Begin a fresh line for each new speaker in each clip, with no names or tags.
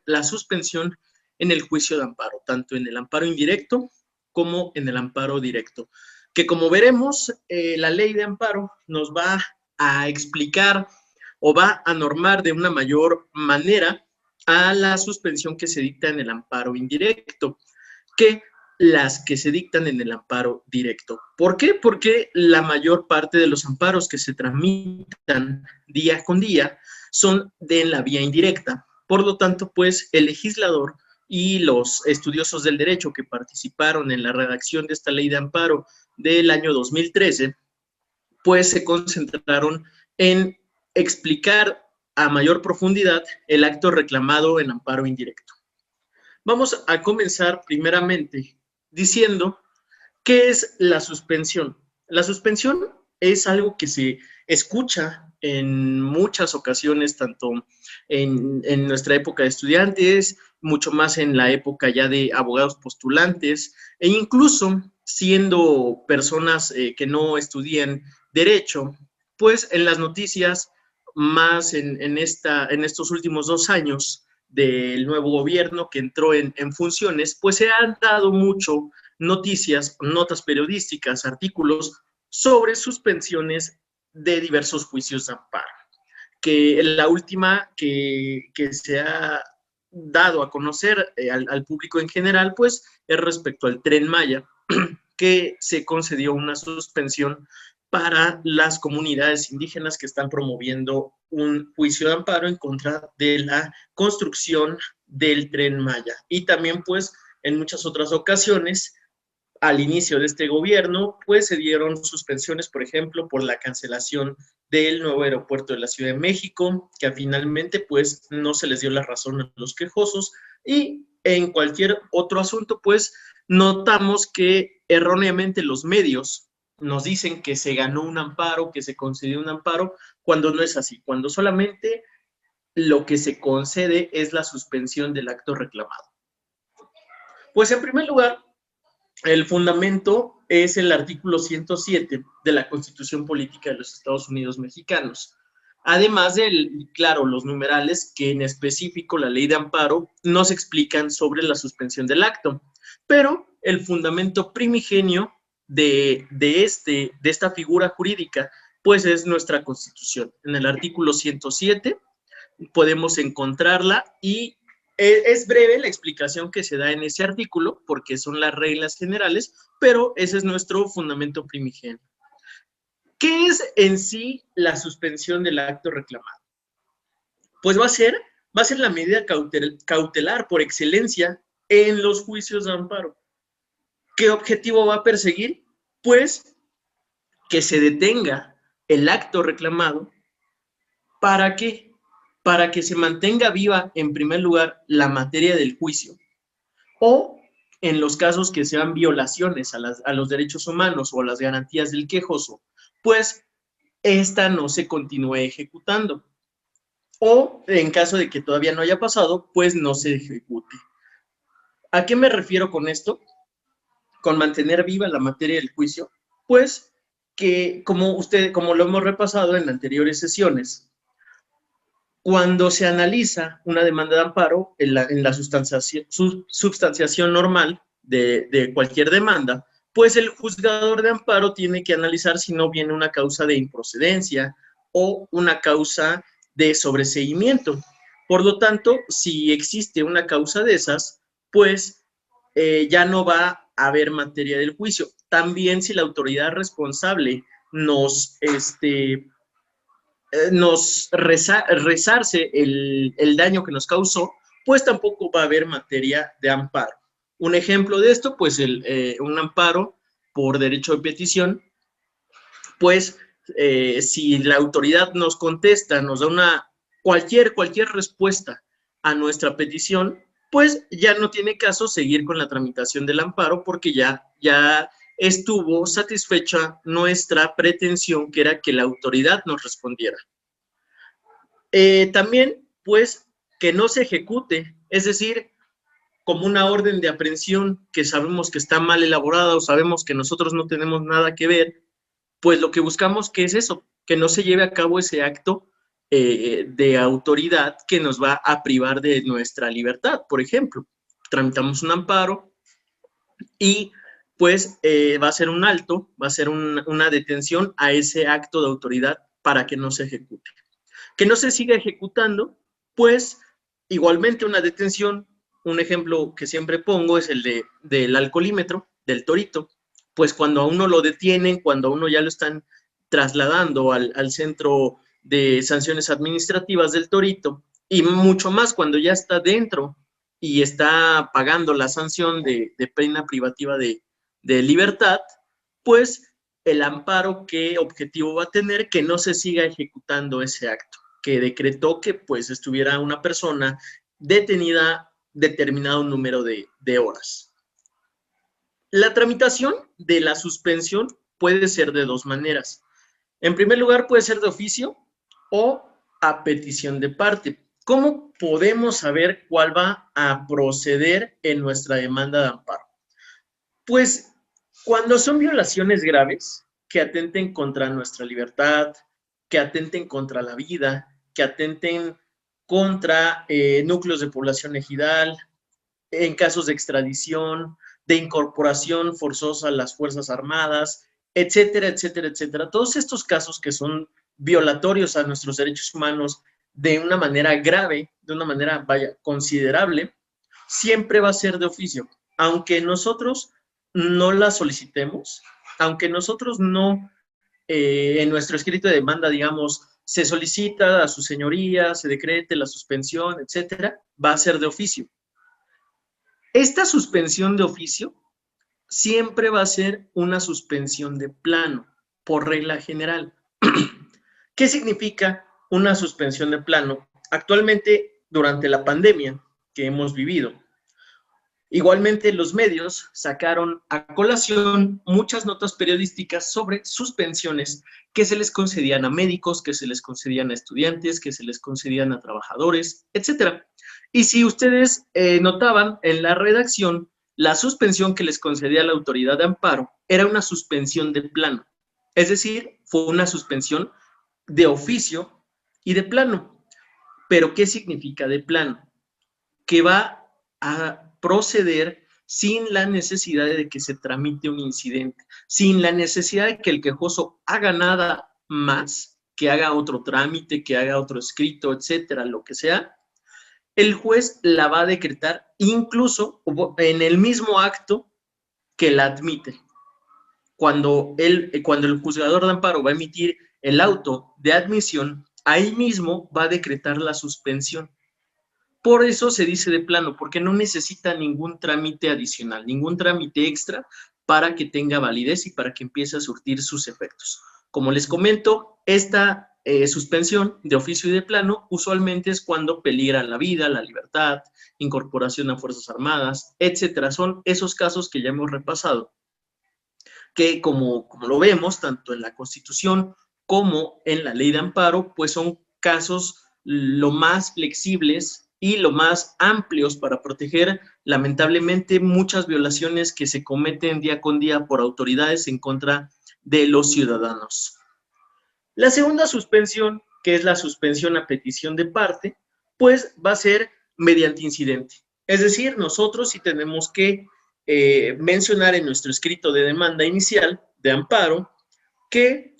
la suspensión en el juicio de amparo, tanto en el amparo indirecto como en el amparo directo. Que como veremos, la ley de amparo nos va a explicar o va a normar de una mayor manera a la suspensión que se dicta en el amparo indirecto, que las que se dictan en el amparo directo. ¿Por qué? Porque la mayor parte de los amparos que se tramitan día con día son de la vía indirecta. Por lo tanto, pues el legislador y los estudiosos del derecho que participaron en la redacción de esta ley de amparo del año 2013, pues se concentraron en explicar a mayor profundidad el acto reclamado en amparo indirecto. Vamos a comenzar primeramente diciendo qué es la suspensión. La suspensión es algo que se escucha en muchas ocasiones, tanto en nuestra época de estudiantes, mucho más en la época ya de abogados postulantes, e incluso siendo personas que no estudian derecho, pues en las noticias, más en estos últimos 2 años del nuevo gobierno que entró en funciones, pues se han dado mucho noticias, notas periodísticas, artículos sobre suspensiones de diversos juicios de amparo. Que la última que se ha dado a conocer al público en general, pues es respecto al Tren Maya, que se concedió una suspensión para las comunidades indígenas que están promoviendo un juicio de amparo en contra de la construcción del Tren Maya. Y también, pues, en muchas otras ocasiones, al inicio de este gobierno, pues se dieron suspensiones, por ejemplo, por la cancelación del nuevo aeropuerto de la Ciudad de México, que finalmente pues no se les dio la razón a los quejosos, y en cualquier otro asunto pues notamos que erróneamente los medios nos dicen que se ganó un amparo, que se concedió un amparo, cuando no es así, cuando solamente lo que se concede es la suspensión del acto reclamado. Pues en primer lugar, el fundamento es el artículo 107 de la Constitución Política de los Estados Unidos Mexicanos. Además de, claro, los numerales que en específico la ley de amparo nos explican sobre la suspensión del acto. Pero el fundamento primigenio de esta figura jurídica, pues es nuestra Constitución. En el artículo 107 podemos encontrarla y es breve la explicación que se da en ese artículo, porque son las reglas generales, pero ese es nuestro fundamento primigenio. ¿Qué es en sí la suspensión del acto reclamado? Pues va a ser la medida cautelar por excelencia en los juicios de amparo. ¿Qué objetivo va a perseguir? Pues que se detenga el acto reclamado. ¿Para qué? Para que se mantenga viva, en primer lugar, la materia del juicio, o en los casos que sean violaciones a los derechos humanos o a las garantías del quejoso, pues esta no se continúe ejecutando, o en caso de que todavía no haya pasado, pues no se ejecute. ¿A qué me refiero con esto? Con mantener viva la materia del juicio, pues que como lo hemos repasado en anteriores sesiones, cuando se analiza una demanda de amparo en la substanciación normal de cualquier demanda, pues el juzgador de amparo tiene que analizar si no viene una causa de improcedencia o una causa de sobreseimiento. Por lo tanto, si existe una causa de esas, pues ya no va a haber materia del juicio. También si la autoridad responsable nos resarce el daño que nos causó, pues tampoco va a haber materia de amparo. Un ejemplo de esto, pues un amparo por derecho de petición, pues si la autoridad nos contesta, nos da cualquier respuesta a nuestra petición, pues ya no tiene caso seguir con la tramitación del amparo porque ya estuvo satisfecha nuestra pretensión, que era que la autoridad nos respondiera. También, pues, que no se ejecute, es decir, como una orden de aprehensión que sabemos que está mal elaborada o sabemos que nosotros no tenemos nada que ver, pues lo que buscamos, ¿qué es eso? Que no se lleve a cabo ese acto de autoridad que nos va a privar de nuestra libertad. Por ejemplo, tramitamos un amparo y pues va a ser un alto, va a ser una detención a ese acto de autoridad para que no se ejecute. Que no se siga ejecutando, pues igualmente una detención, un ejemplo que siempre pongo es el del alcoholímetro, del torito, pues cuando a uno lo detienen, cuando a uno ya lo están trasladando al centro de sanciones administrativas del torito, y mucho más cuando ya está dentro y está pagando la sanción de pena privativa de libertad, pues el amparo, ¿qué objetivo va a tener? Que no se siga ejecutando ese acto, que decretó que pues estuviera una persona detenida determinado número de horas. La tramitación de la suspensión puede ser de dos maneras. En primer lugar, puede ser de oficio o a petición de parte. ¿Cómo podemos saber cuál va a proceder en nuestra demanda de amparo? Pues cuando son violaciones graves que atenten contra nuestra libertad, que atenten contra la vida, que atenten contra núcleos de población ejidal, en casos de extradición, de incorporación forzosa a las Fuerzas Armadas, etcétera, etcétera, etcétera. Todos estos casos que son violatorios a nuestros derechos humanos de una manera grave, de una manera, vaya, considerable, siempre va a ser de oficio. Aunque nosotros no la solicitemos, aunque nosotros no, en nuestro escrito de demanda, digamos, se solicita a su señoría, se decrete la suspensión, etcétera, va a ser de oficio. Esta suspensión de oficio siempre va a ser una suspensión de plano, por regla general. ¿Qué significa una suspensión de plano? Actualmente, durante la pandemia que hemos vivido, igualmente los medios sacaron a colación muchas notas periodísticas sobre suspensiones que se les concedían a médicos, que se les concedían a estudiantes, que se les concedían a trabajadores, etcétera. Y si ustedes notaban en la redacción, la suspensión que les concedía la autoridad de amparo era una suspensión de plano. Es decir, fue una suspensión de oficio y de plano. ¿Pero qué significa de plano? Que va a proceder sin la necesidad de que se tramite un incidente, sin la necesidad de que el quejoso haga nada más, que haga otro trámite, que haga otro escrito, etcétera, lo que sea. El juez la va a decretar incluso en el mismo acto que la admite. Cuando el juzgador de amparo va a emitir el auto de admisión, ahí mismo va a decretar la suspensión. Por eso se dice de plano, porque no necesita ningún trámite adicional, ningún trámite extra para que tenga validez y para que empiece a surtir sus efectos. Como les comento, esta suspensión de oficio y de plano usualmente es cuando peligra la vida, la libertad, incorporación a Fuerzas Armadas, etcétera. Son esos casos que ya hemos repasado, que como lo vemos, tanto en la Constitución como en la Ley de Amparo, pues son casos lo más flexibles y lo más amplios para proteger, lamentablemente, muchas violaciones que se cometen día con día por autoridades en contra de los ciudadanos. La segunda suspensión, que es la suspensión a petición de parte, pues va a ser mediante incidente. Es decir, nosotros sí tenemos que mencionar en nuestro escrito de demanda inicial de amparo que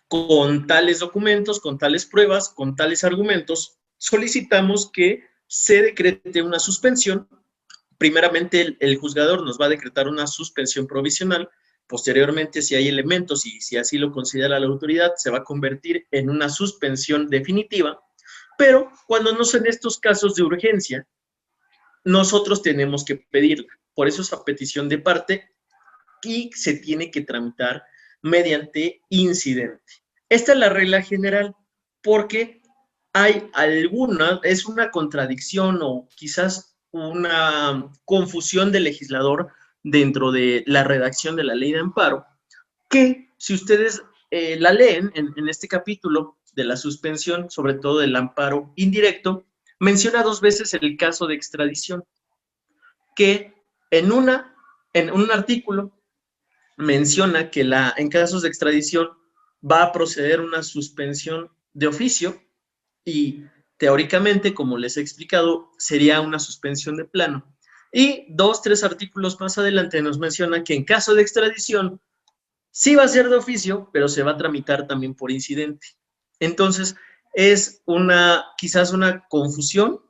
con tales documentos, con tales pruebas, con tales argumentos, solicitamos que se decrete una suspensión. Primeramente, el juzgador nos va a decretar una suspensión provisional. Posteriormente, si hay elementos y si así lo considera la autoridad, se va a convertir en una suspensión definitiva. Pero cuando no son estos casos de urgencia, nosotros tenemos que pedirla. Por eso es a petición de parte y se tiene que tramitar mediante incidente. Esta es la regla general, porque hay alguna, es una contradicción o quizás una confusión del legislador dentro de la redacción de la ley de amparo, que si ustedes la leen en este capítulo de la suspensión, sobre todo del amparo indirecto, menciona dos veces el caso de extradición, que en un artículo menciona que en casos de extradición va a proceder una suspensión de oficio y teóricamente, como les he explicado, sería una suspensión de plano. Y 2, 3 artículos más adelante nos menciona que en caso de extradición, sí va a ser de oficio, pero se va a tramitar también por incidente. Entonces, es quizás una confusión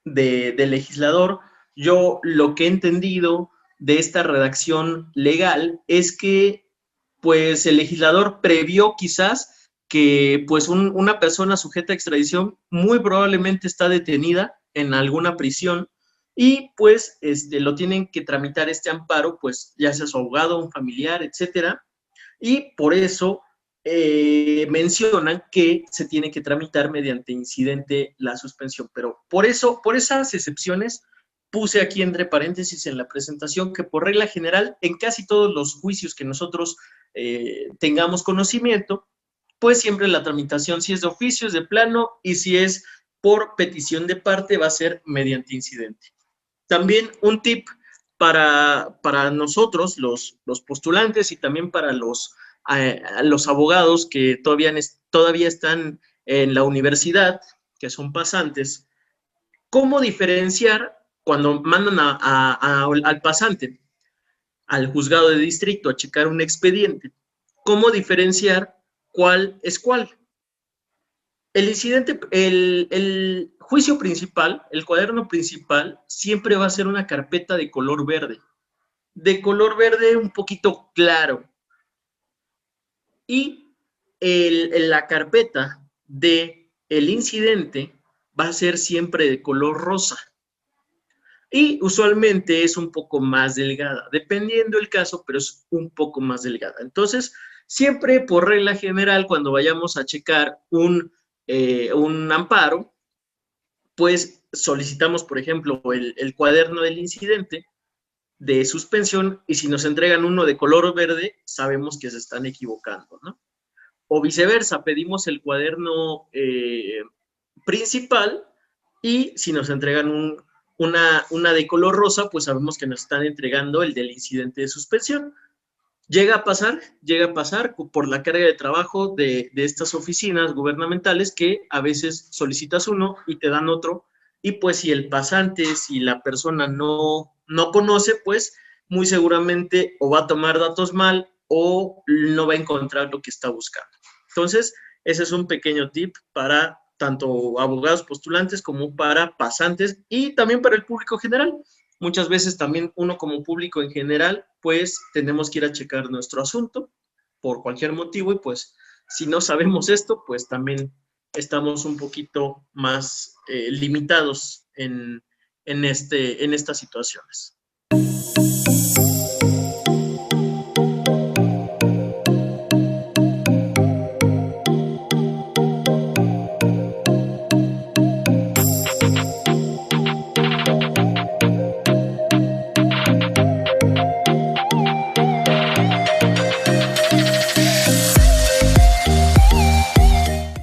del legislador. Yo lo que he entendido de esta redacción legal es que pues el legislador previó quizás que pues una persona sujeta a extradición muy probablemente está detenida en alguna prisión y pues lo tienen que tramitar este amparo, pues ya sea su abogado, un familiar, etcétera, y por eso mencionan que se tiene que tramitar mediante incidente la suspensión. Pero por eso, por esas excepciones, puse aquí entre paréntesis en la presentación que por regla general, en casi todos los juicios que nosotros tengamos conocimiento, pues siempre la tramitación, si es de oficio, es de plano, y si es por petición de parte, va a ser mediante incidente. También un tip para nosotros, los postulantes, y también para los abogados que todavía están en la universidad, que son pasantes, ¿cómo diferenciar cuando mandan al pasante al juzgado de distrito a checar un expediente? ¿Cómo diferenciar cuál es cuál? El juicio principal, el cuaderno principal, siempre va a ser una carpeta de color verde un poquito claro. Y la carpeta del incidente va a ser siempre de color rosa. Y usualmente es un poco más delgada, dependiendo del caso, pero es un poco más delgada. Entonces, siempre por regla general, cuando vayamos a checar un amparo, pues solicitamos, por ejemplo, el cuaderno del incidente de suspensión, y si nos entregan uno de color verde, sabemos que se están equivocando, ¿no? O viceversa, pedimos el cuaderno principal, y si nos entregan una de color rosa, pues sabemos que nos están entregando el del incidente de suspensión. Llega a pasar por la carga de trabajo de estas oficinas gubernamentales que a veces solicitas uno y te dan otro, y pues si el pasante, si la persona no conoce, pues muy seguramente o va a tomar datos mal o no va a encontrar lo que está buscando. Entonces, ese es un pequeño tip para tanto abogados postulantes como para pasantes y también para el público general. Muchas veces también uno como público en general, pues tenemos que ir a checar nuestro asunto por cualquier motivo, y pues si no sabemos esto, pues también estamos un poquito más limitados en estas situaciones.